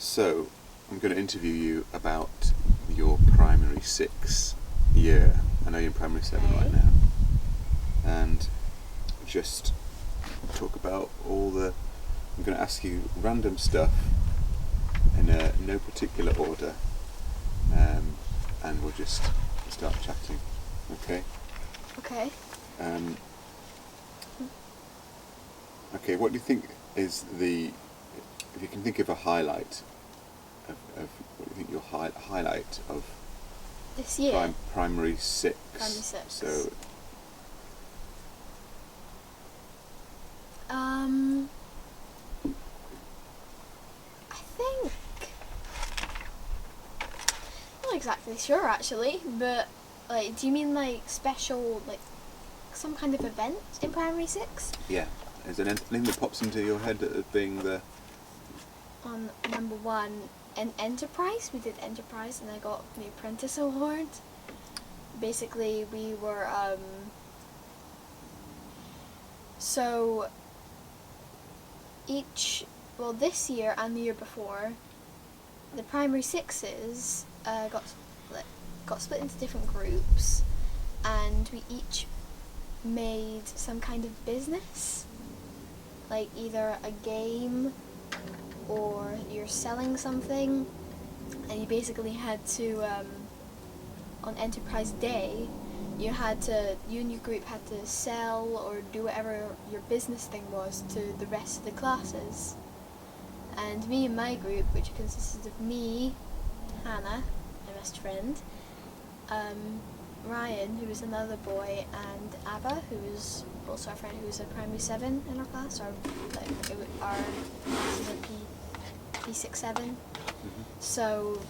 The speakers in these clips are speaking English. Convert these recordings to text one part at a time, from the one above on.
So, I'm going to interview you about your primary 6 year. I know you're in primary 7 right now. And just talk about I'm going to ask you random stuff in no particular order. And we'll just start chatting. Okay? Okay. Okay, what do you think is if you can think of a highlight of what do you think your highlight of This year? primary 6? Primary 6. So, I think... Not exactly sure actually, but do you mean special, some kind of event in primary 6? yeah. Is there anything that pops into your head as being the... On number 1, an enterprise. We did enterprise and I got the apprentice award. Basically we were, so this year and the year before, the primary 6s got split into different groups, and we each made some kind of business, like either a game or you're selling something, and you basically had to, on Enterprise Day, you and your group had to sell or do whatever your business thing was to the rest of the classes. And me and my group, which consisted of me, Hannah, my best friend, Ryan, who was another boy, and Abba, who was also our friend, who was a primary 7 in our class, our class is a P6-7. Mm-hmm. So,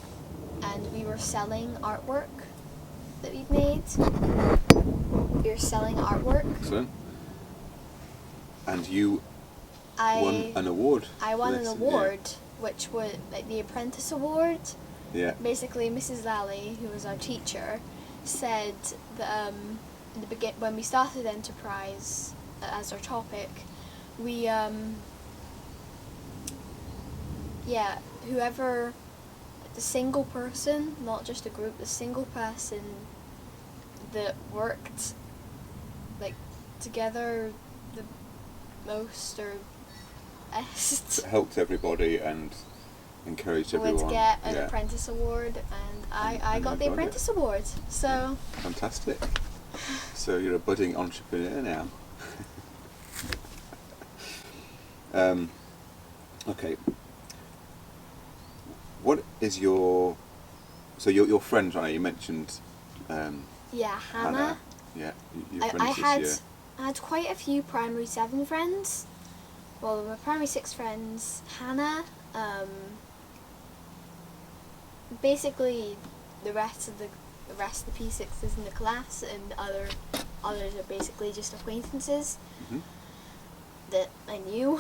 and we were selling artwork that we'd made. We were selling artwork. Excellent. And you won an award. I won an award, which was the Apprentice Award. Yeah. Basically, Mrs. Lally, who was our teacher, said that when we started Enterprise as our topic, we whoever, the single person, not just a group, the single person that worked together the most or best, It helped everybody and encouraged everyone. would get an Apprentice Award, and I got the Apprentice Award. So fantastic. So you're a budding entrepreneur now. Okay. What is your friend, right? You mentioned Hannah. Yeah, your friend this year. I had quite a few primary 7 friends. Well, my primary 6 friends, Hannah, basically the rest of the P6s in the class, and others are basically just acquaintances that I knew.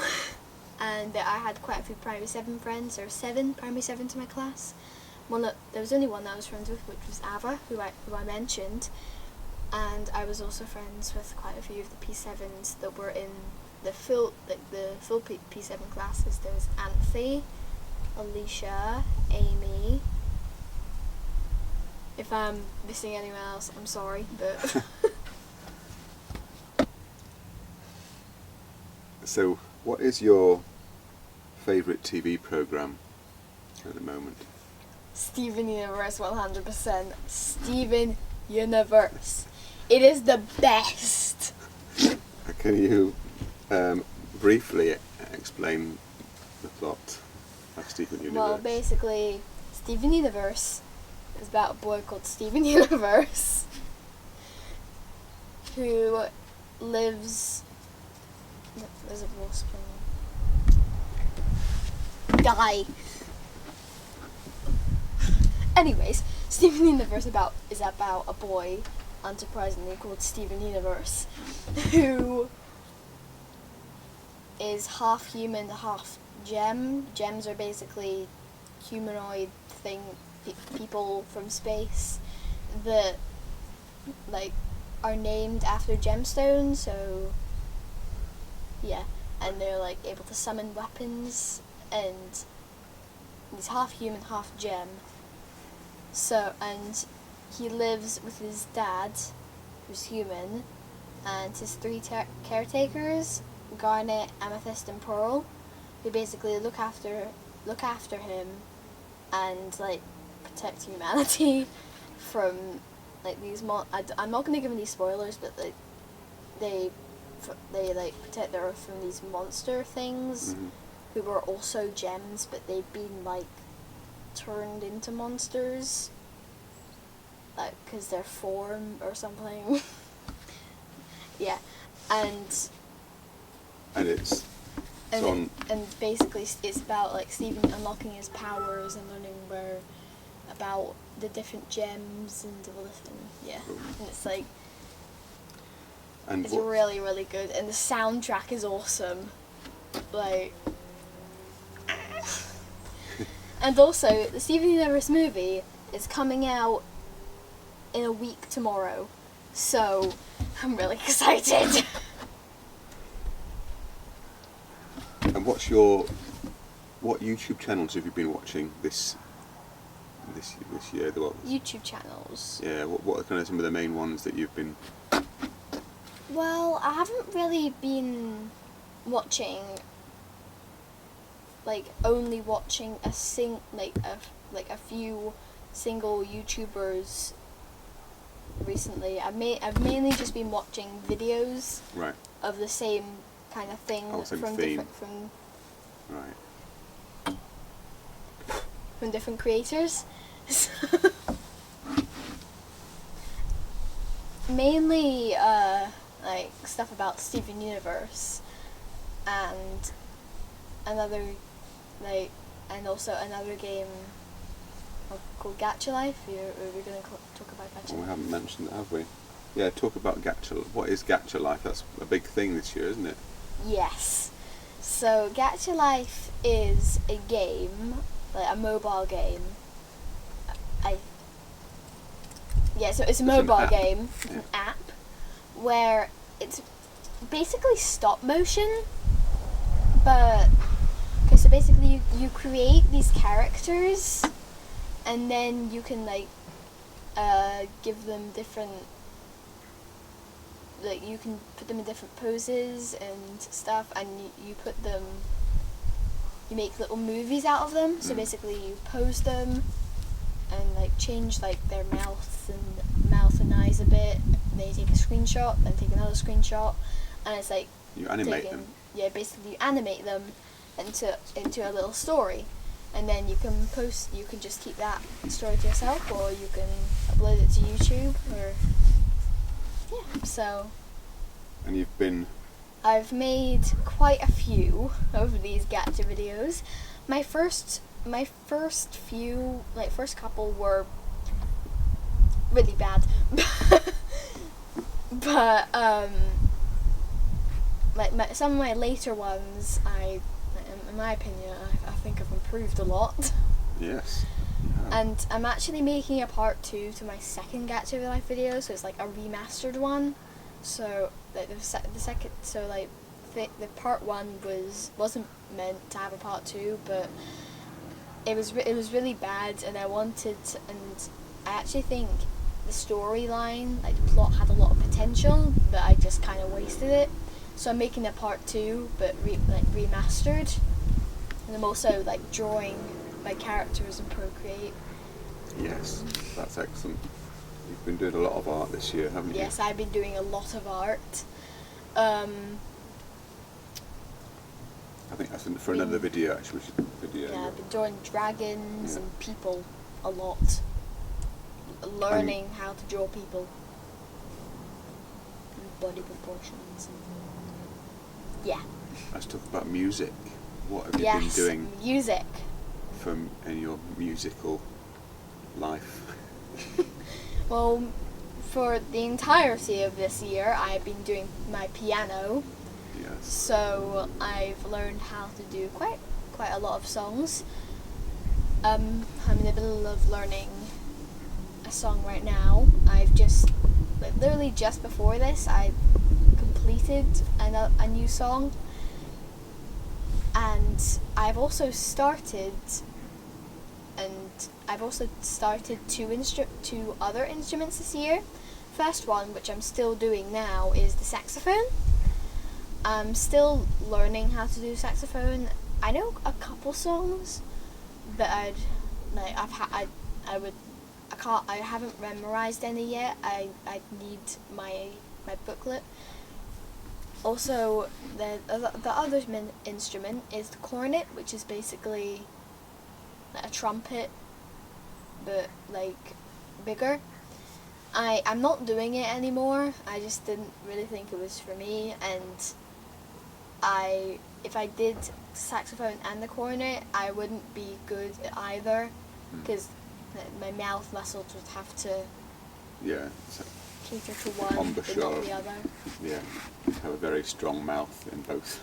And I had quite a few primary 7 friends. There were 7 primary 7s in my class. There was only one that I was friends with, which was Ava, who I mentioned. And I was also friends with quite a few of the P7s that were in the full P7 classes. There was Anthony, Alicia, Amy. If I'm missing anyone else, I'm sorry, but... So, what is your favourite TV programme at the moment? Steven Universe, 100%. Steven Universe. It is the best. Can you briefly explain the plot of Steven Universe? Well, basically, Steven Universe is about a boy called Steven Universe who lives... There's a wasp in there. Die! Anyways, Steven Universe is about a boy, unsurprisingly, called Steven Universe, who is half human, half gem. Gems are basically humanoid people from space that are named after gemstones. So yeah, and they're able to summon weapons and he's half human, half gem. So, and he lives with his dad, who's human, and his three caretakers, Garnet, Amethyst, and Pearl, who basically look after him and like protect humanity from like these I'm not going to give any spoilers, but like they like protect the Earth from these monster things who were also gems, but they've been like turned into monsters, like because they're form or something. Yeah, and it's and basically it's about like Stephen unlocking his powers and learning about the different gems and all this, and and it's like it's really, really good, and the soundtrack is awesome, like. And also, the Steven Universe movie is coming out in a week tomorrow, so I'm really excited. And what YouTube channels have you been watching this year? YouTube channels? Yeah, what are kind of some of the main ones that you've been... Well, I haven't really been watching... only watching a few single YouTubers recently. I've mainly just been watching videos of the same kind of thing from different creators. Mainly like stuff about Steven Universe and also another game called Gacha Life. Are we going to talk about Gacha Life? We haven't mentioned that, have we? Yeah, talk about Gacha. What is Gacha Life? That's a big thing this year, isn't it? Yes. So Gacha Life is a game, like a mobile game. So it's a mobile game. It's an app where it's basically stop motion, but so basically you create these characters, and then you can give them different, you can put them in different poses and stuff, and you make little movies out of them. So basically you pose them and change their mouth and eyes a bit, and then you take a screenshot, then take another screenshot, and it's you animate them. Yeah, basically you animate them into a little story, and then you can just keep that story to yourself, or you can upload it to YouTube, or so. And I've made quite a few of these gacha videos. My first few, first couple were really bad, but some of my later ones, in my opinion, I think I've improved a lot. Yes. And I'm actually making a part 2 to my second Gacha Life video, so it's a remastered one. So the part 1 wasn't meant to have a part 2, but it was really bad, and I actually think the storyline, the plot, had a lot of potential, but I just kind of wasted it. So I'm making a part 2, but remastered, and I'm also drawing my characters in Procreate. Yes, that's excellent. You've been doing a lot of art this year, haven't you? Yes, I've been doing a lot of art. I think that's for another video, actually. Yeah, I've been drawing dragons and people a lot. Learning how to draw people. And body proportions. Yeah. Let's talk about music. What have you been doing? Yes, music. In your musical life? Well, for the entirety of this year, I've been doing my piano. Yes. So I've learned how to do quite a lot of songs. I'm in the middle of learning a song right now. I've just, literally just before this, I completed a new song. And I've also started I've also started two other instruments this year. First one, which I'm still doing now, is the saxophone. I'm still learning how to do saxophone. I know a couple songs, but I haven't memorized any yet. I need my booklet. Also, the other instrument is the cornet, which is basically like a trumpet, but like bigger. I'm not doing it anymore. I just didn't really think it was for me, and if I did saxophone and the cornet, I wouldn't be good at either, because my mouth muscles would have to cater to one but not the other. Yeah, have a very strong mouth in both.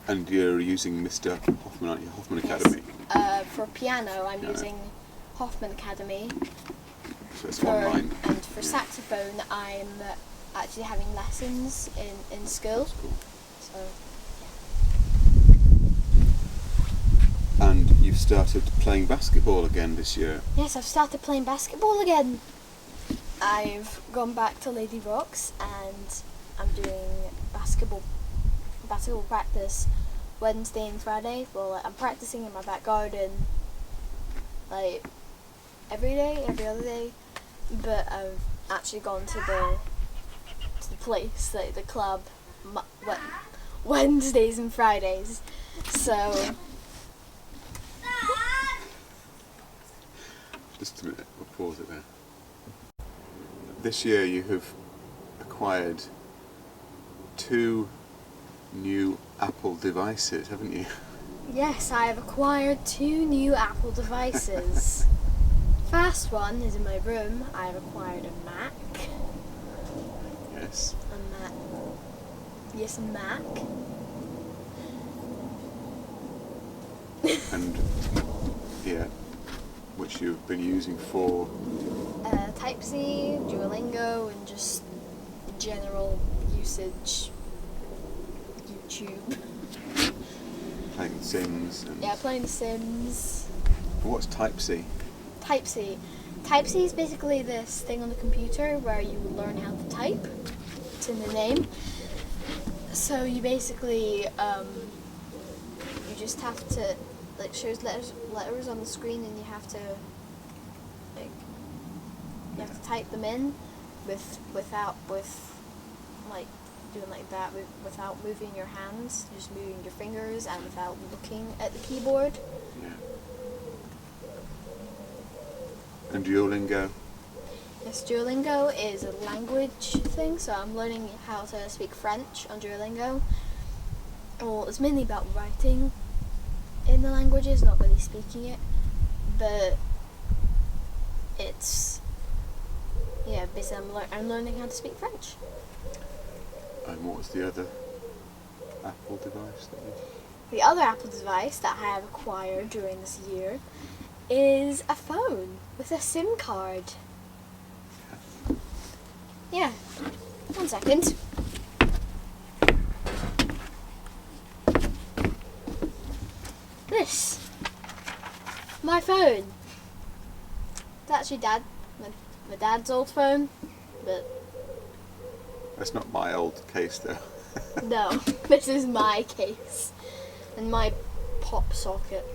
And you're using Mr. Hoffman, aren't you? Hoffman Academy. For piano, I'm using Hoffman Academy. So it's online. And for saxophone, I'm actually having lessons in school. That's cool. So, yeah. And you've started playing basketball again this year. Yes, I've started playing basketball again. I've gone back to Lady Rocks and I'm doing basketball practice Wednesday and Friday. Well, I'm practicing in my back garden like every other day, but I've actually gone to the place, like the club, Wednesdays and Fridays. So just a minute, we'll pause it there. This year you have acquired 2 new Apple devices, haven't you? yes, I have acquired 2 new Apple devices. First one is in my room. I have acquired a Mac. Yes. A Mac. Yes, a Mac. And yeah, which you've been using for Type-C, Duolingo, and just general usage. YouTube. playing Sims. And Yeah, playing Sims. what's Type-C? Type-C. Type-C is basically this thing on the computer where you learn how to type. It's in the name. So you basically, you just have to, like, shows letters on the screen, and you have to type them in without doing like that, without moving your hands, just moving your fingers, and without looking at the keyboard. Yeah. And Duolingo? Yes, Duolingo is a language thing, so I'm learning how to speak French on Duolingo. Well, it's mainly about writing in the languages, not really speaking it, but it's, yeah, basically I'm learning how to speak French. And what was the other Apple device that you... The other Apple device that I have acquired during this year is a phone with a SIM card. Yeah, 1 second. This, my phone. It's actually my dad's old phone, but That's not my old case though. no, this is my case and my pop socket.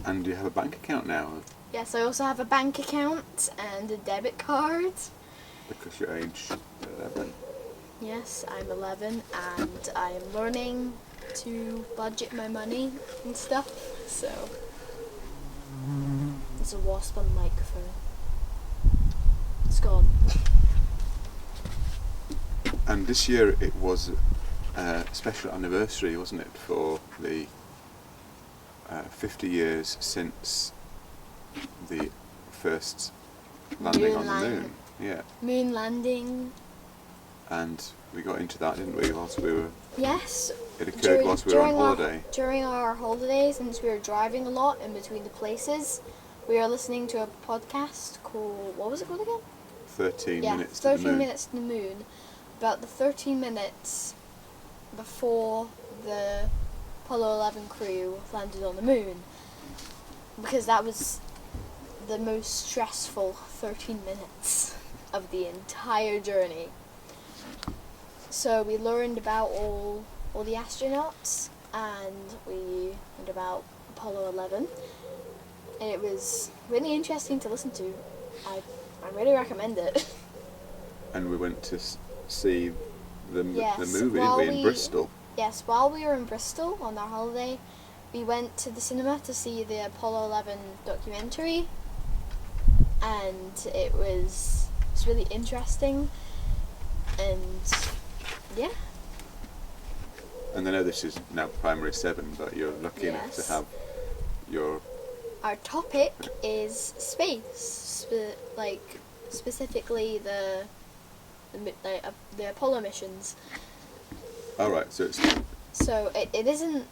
And you have a bank account now Yes, I also have a bank account and a debit card. because you're age 11. Yes, I'm 11 and I'm learning to budget my money and stuff, so there's a wasp on the microphone. It's gone. And this year it was a special anniversary, wasn't it, for the 50 years since the first landing on the moon. Yeah. Moon landing. And we got into that, didn't we, whilst we were... Yes. It occurred whilst we were on holiday. During our holidays, since we were driving a lot in between the places, we were listening to a podcast called, what was it called again? 13 yeah, minutes to the 13 moon. minutes to the moon. About the 13 minutes before the Apollo 11 crew landed on the moon, because that was the most stressful 13 minutes of the entire journey. So we learned about all the astronauts, and we learned about Apollo 11, and it was really interesting to listen to. I really recommend it. And we went to see the Yes, movie, while didn't we, in we- Bristol? Yes, while we were in Bristol on our holiday, we went to the cinema to see the Apollo 11 documentary, and it was really interesting, and yeah. And I know this is now primary 7, but you're lucky enough Yes. to have your... Our topic is space, specifically the Apollo missions. All right, so it's... So it isn't,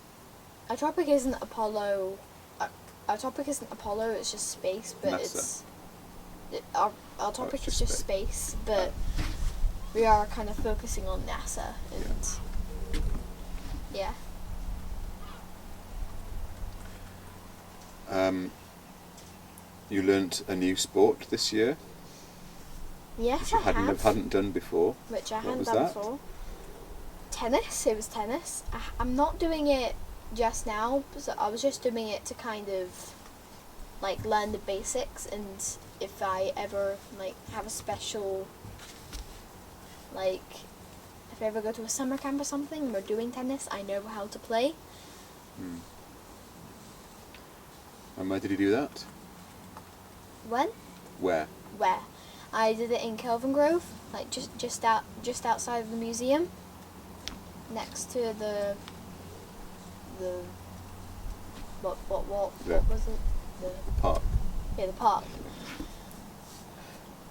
our topic isn't Apollo. Our topic isn't Apollo. It's just space, but NASA. our topic it's is just just space, but we are kind of focusing on NASA and yeah. You learnt a new sport this year, Yes, which you I have. hadn't done before. Which I What hadn't was done that? before. Tennis. It was tennis. I'm not doing it just now. So I was just doing it to kind of like learn the basics, and if I ever like have a special, like if I ever go to a summer camp or something and we're doing tennis, I know how to play. And where did you do that? When? Where? Where? I did it in Kelvin Grove, like just outside of the museum, next to the what was it? The park. The park.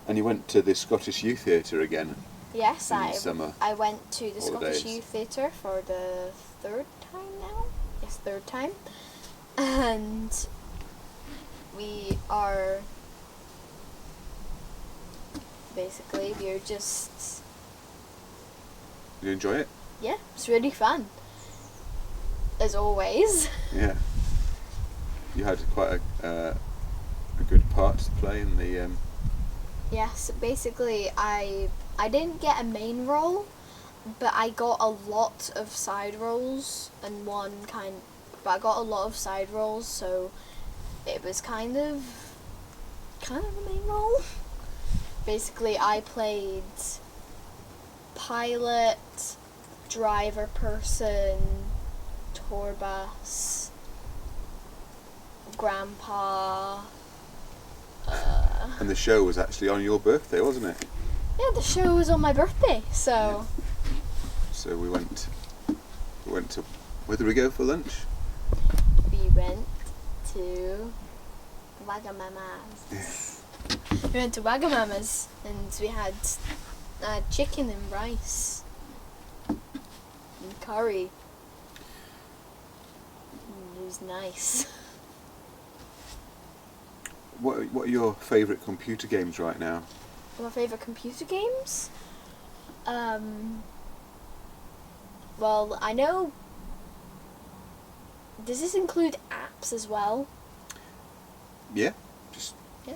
And you went to the Scottish Youth Theatre again? Yes, In summer I went to the holidays. Scottish Youth Theatre for the third time now. Yes, third time. And we are just, Did you enjoy it? yeah, it's really fun. As always. Yeah. You had quite a good part to play in the... Yes, basically I didn't get a main role, but I got a lot of side roles and but I got a lot of side roles, so it was kind of a main role. Basically, I played pilot, driver person, tour bus, grandpa. And the show was actually on your birthday, wasn't it? Yeah, the show was on my birthday, so So we went to... Where did we go for lunch? we went to Wagamama's. We went to Wagamama's and we had chicken and rice and curry. It was nice. What are your favourite computer games right now? My favourite computer games? Well, I know... Does this include apps as well? Yeah, just... Yeah.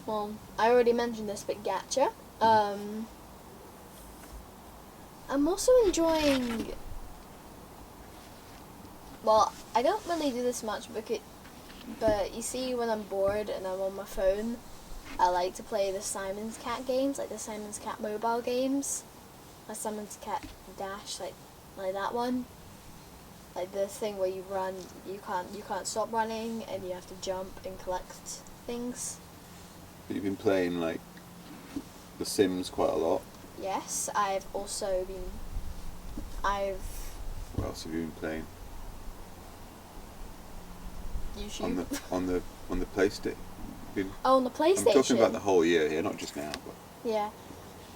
Well, I already mentioned this, but Gacha. I'm also enjoying... Well, I don't really do this much, but you see, when I'm bored and I'm on my phone, I like to play the Simon's Cat games, like the Simon's Cat mobile games. Like Simon's Cat Dash, like that one. Like the thing where you run, you can't stop running, and you have to jump and collect things. You've been playing, like, The Sims quite a lot. Yes, I've also been... What else have you been playing? YouTube. On the PlayStation? Oh, on the PlayStation. I'm talking about the whole year here, not just now. But Yeah.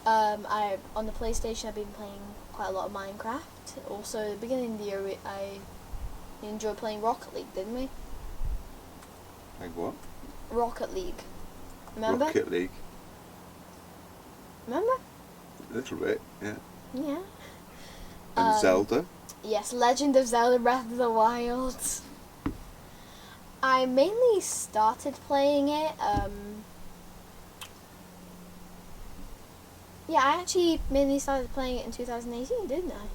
On the PlayStation, I've been playing quite a lot of Minecraft. Also, at the beginning of the year, we enjoyed playing Rocket League, didn't we? like what? Rocket League. Remember? Rocket League. Remember? A little bit, yeah. Yeah. And Zelda? Yes, Legend of Zelda Breath of the Wild. I mainly started playing it, yeah, I actually mainly started playing it in 2018, didn't I?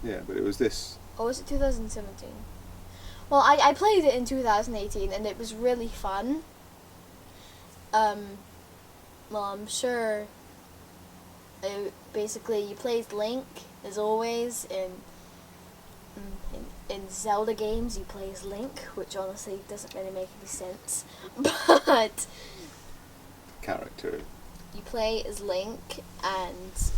Yeah, but it was this. Or was it 2017? Well, I played it in 2018 and it was really fun. Well, I'm sure basically you played Link, as always, in Zelda games you play as Link, which honestly doesn't really make any sense. But Character. you play as Link, and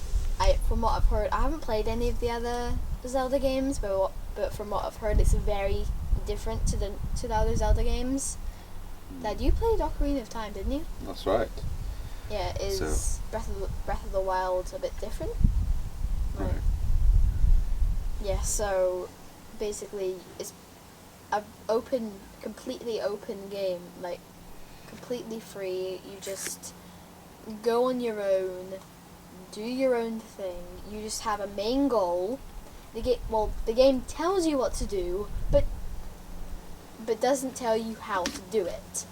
from what I've heard, I haven't played any of the other Zelda games, but from what I've heard, it's very different to the other Zelda games. Dad, you played Ocarina of Time, didn't you? That's right. Yeah, is Breath of the Wild a bit different? Like, Right. yeah, so basically it's a completely open game, like completely free. You just go on your own, do your own thing. You just have a main goal. The game tells you what to do, but doesn't tell you how to do it.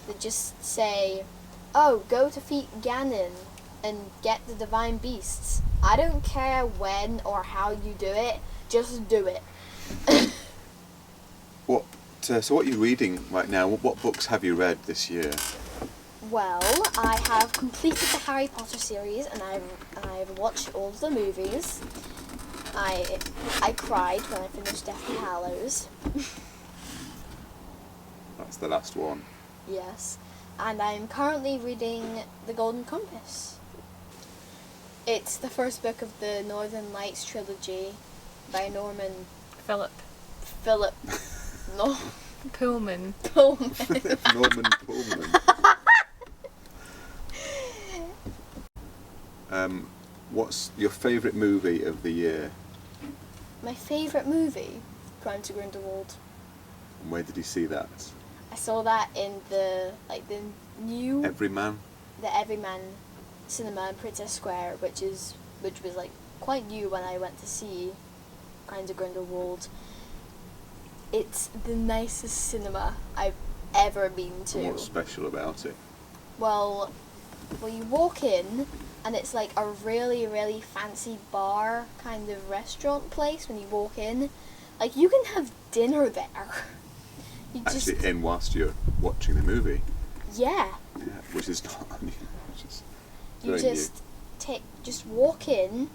They just say, "Oh, go defeat Ganon and get the divine beasts." I don't care when or how you do it, just do it. So what are you reading right now? What books have you read this year? Well, I have completed the Harry Potter series, and I've watched all of the movies. I cried when I finished Deathly Hallows. That's the last one. Yes, and I'm currently reading The Golden Compass. It's the first book of the Northern Lights trilogy by Norman Philip no Pullman. Pullman. Norman Pullman. What's your favourite movie of the year? My favourite movie, Crimes of Grindelwald. And where did you see that? I saw that in the new Everyman? the Everyman cinema in Princess Square, which was like quite new when I went to see Crimes of Grindelwald. It's the nicest cinema I've ever been to. And what's special about it? Well, you walk in and it's like a really, really fancy bar kind of restaurant place when you walk in. Like, you can have dinner there. You Actually, in whilst you're watching the movie. Yeah. Yeah, which is not. I mean, which is You very just walk in.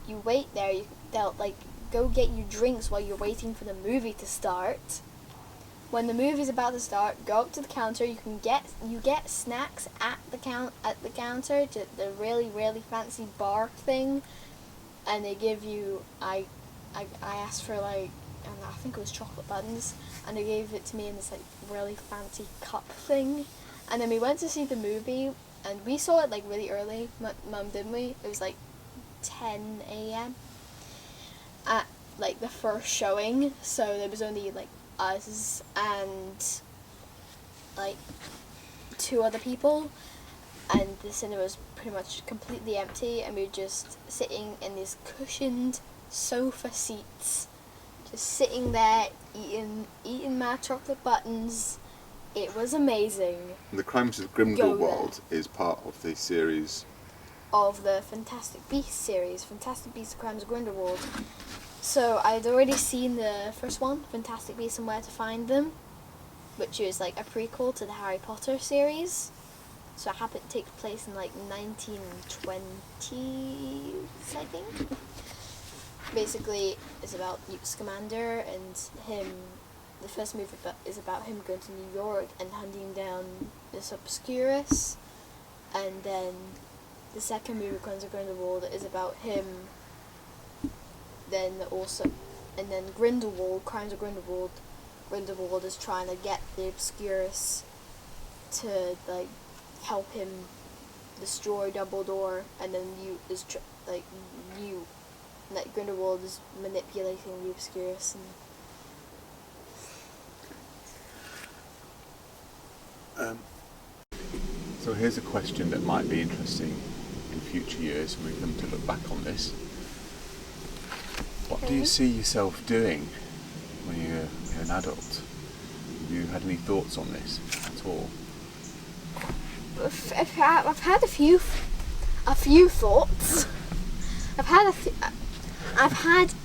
You wait there. They'll like go get you drinks while you're waiting for the movie to start. When the movie's about to start, go up to the counter. You get snacks at the counter, to the really, really fancy bar thing, and they give you. I asked for like, I think it was chocolate buttons, and they gave it to me in this like really fancy cup thing. And then we went to see the movie, and we saw it like really early. Mum, didn't we? It was like 10 a.m. at like the first showing, so there was only like us and like 2 other people, and the cinema was pretty much completely empty, and we were just sitting in these cushioned sofa seats, just sitting there eating my chocolate buttons. It was amazing. The Crimes of Grindelwald is part of the series of the Fantastic Beasts series, Fantastic Beasts: The Crimes of Grindelwald. So I'd already seen the first one, Fantastic Beasts and Where to Find Them, which is like a prequel to the Harry Potter series. So it happened to take place in like 1920s, I think. Basically, it's about Newt Scamander and him. The first movie is about him going to New York and hunting down this Obscurus, and then the second movie, Crimes of Grindelwald, is about him. Then Grindelwald, Crimes of Grindelwald. Grindelwald is trying to get the Obscurus to like help him destroy Dumbledore, and then Grindelwald is manipulating the Obscurus. So here's a question that might be interesting in in future years when we come to look back on this. What do you see yourself doing when you're an adult? Have you had any thoughts on this at all? I've had a few thoughts. I've had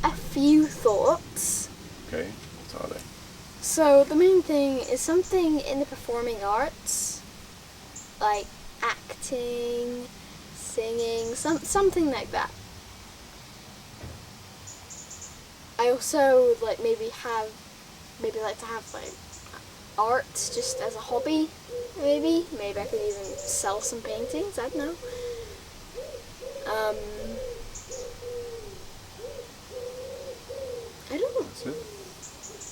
a few thoughts. Okay, what are they? So the main thing is something in the performing arts, like acting, singing, something like that. I also like maybe like to have like art just as a hobby. Maybe I could even sell some paintings. I don't know. I don't know. That's it.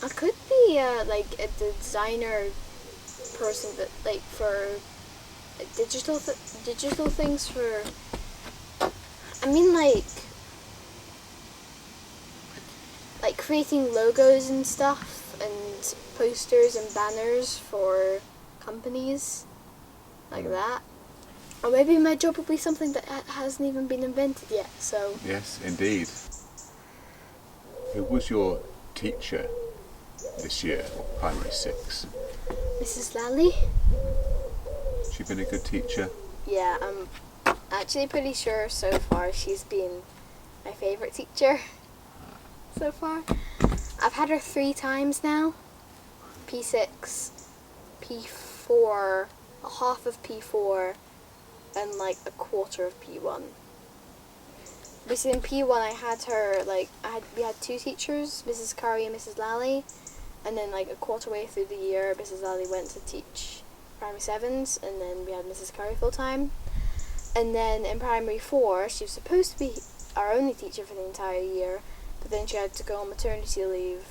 I could be like a designer person that like for digital things for. I mean like creating logos and stuff and posters and banners for companies like that. Or maybe my job will be something that hasn't even been invented yet. So Yes, indeed. Who was your teacher this year, primary 6? Mrs. Lally. Has she been a good teacher? Yeah, I'm actually pretty sure so far she's been my favourite teacher so far. I've had her 3 times now. P6, P4, a half of P4, and like a quarter of P1. Basically in P1 I had her, we had 2 teachers, Mrs. Curry and Mrs. Lally, and then like a quarter way through the year Mrs. Lally went to teach primary 7s, and then we had Mrs. Curry full time. And then in primary 4 she was supposed to be our only teacher for the entire year, but then she had to go on maternity leave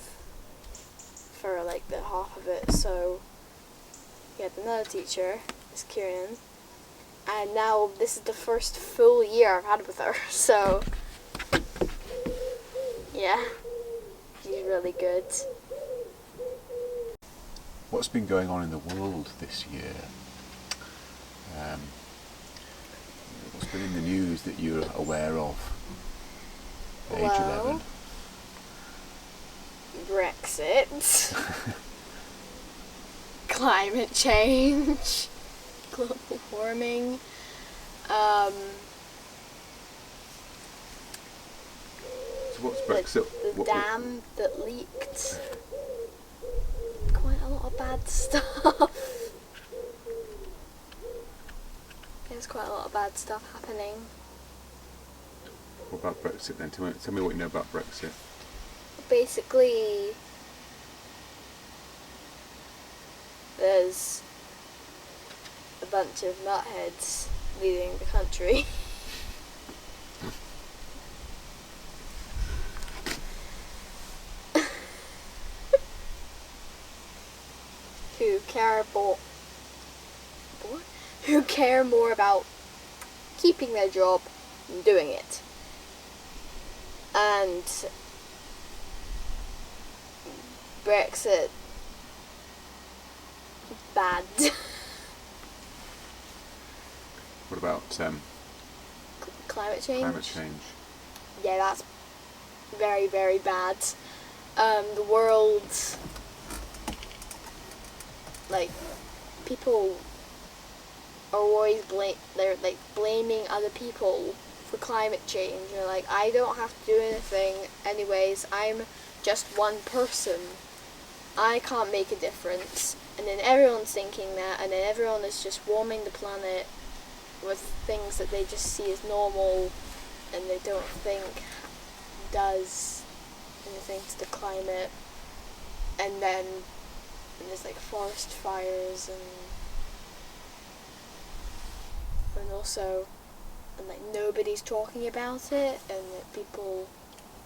for like the half of it, so we had another teacher, Miss Kieran, and now this is the first full year I've had with her, so yeah, she's really good. What's been going on in the world this year? What's been in the news that you're aware of at age 11? Brexit, climate change, global warming, So what's Brexit? the dam that leaked, quite a lot of bad stuff. There's quite a lot of bad stuff happening. What about Brexit then? Tell me what you know about Brexit. Basically, there's a bunch of nutheads leading the country. who care more about keeping their job than doing it. And Brexit, bad. What about Climate change? climate change? Yeah, that's very, very bad. The world, like, people are always blaming other people for climate change. They're like, I don't have to do anything anyways, I'm just one person. I can't make a difference. And then everyone's thinking that, and then everyone is just warming the planet with things that they just see as normal and they don't think does anything to the climate. And then there's like forest fires and also like nobody's talking about it, and that people.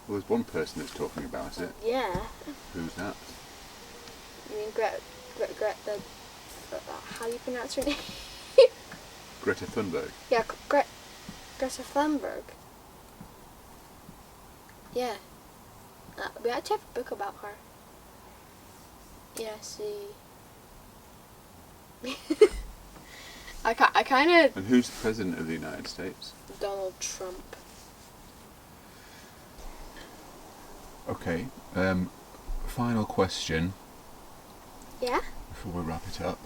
Well, there's one person that's talking about it. Yeah. Who's that? You mean Greta? How do you pronounce her name? Greta Thunberg. Yeah, Greta Thunberg. Yeah. We actually have a book about her. Yeah, see. I kind of. And who's the President of the United States? Donald Trump. Okay. Final question Yeah? before we wrap it up.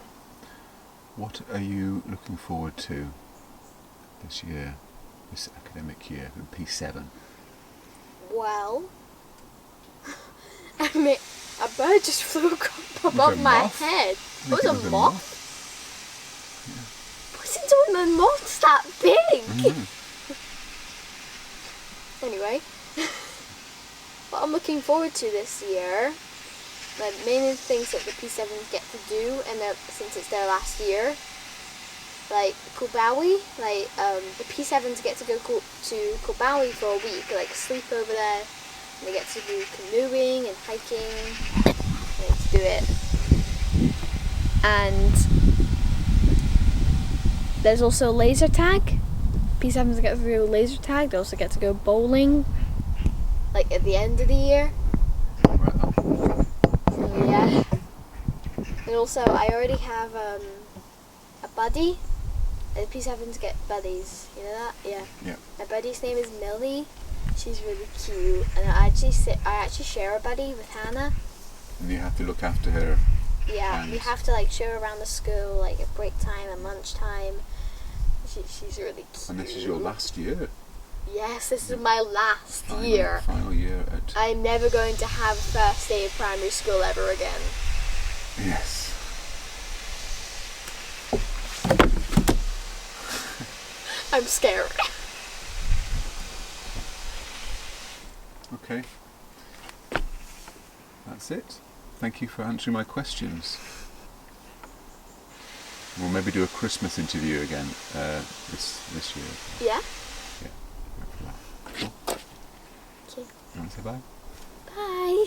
What are you looking forward to this year, this academic year, in P7? Well, I mean, a bird just flew above Was it a my moth? head. I think It was a moth. Yeah. What's it doing when moth's that big? Mhm. Anyway, what I'm looking forward to this year, the main things that the P7s get to do, and since it's their last year, like Kubawi, the P7s get to go to Kubawi for a week, like sleep over there, and they get to do canoeing and hiking, they get to do it. And there's also laser tag. P7s get to do laser tag. They also get to go bowling, like at the end of the year. Well, So yeah. And also, I already have a buddy. The P7s get buddies. You know that? Yeah. Yeah. My buddy's name is Millie. She's really cute, and I actually share a buddy with Hannah. and you have to look after her. Yeah, we And- have to show her around the school, at break time and lunchtime. She's really cute. And this is your last year. Yes, this is my last year. Final year at... I'm never going to have a first day of primary school ever again. Yes. I'm scared. Okay. That's it. Thank you for answering my questions. We'll maybe do a Christmas interview again this year. Yeah? Yeah. Cool. Okay. You want to say bye? Bye.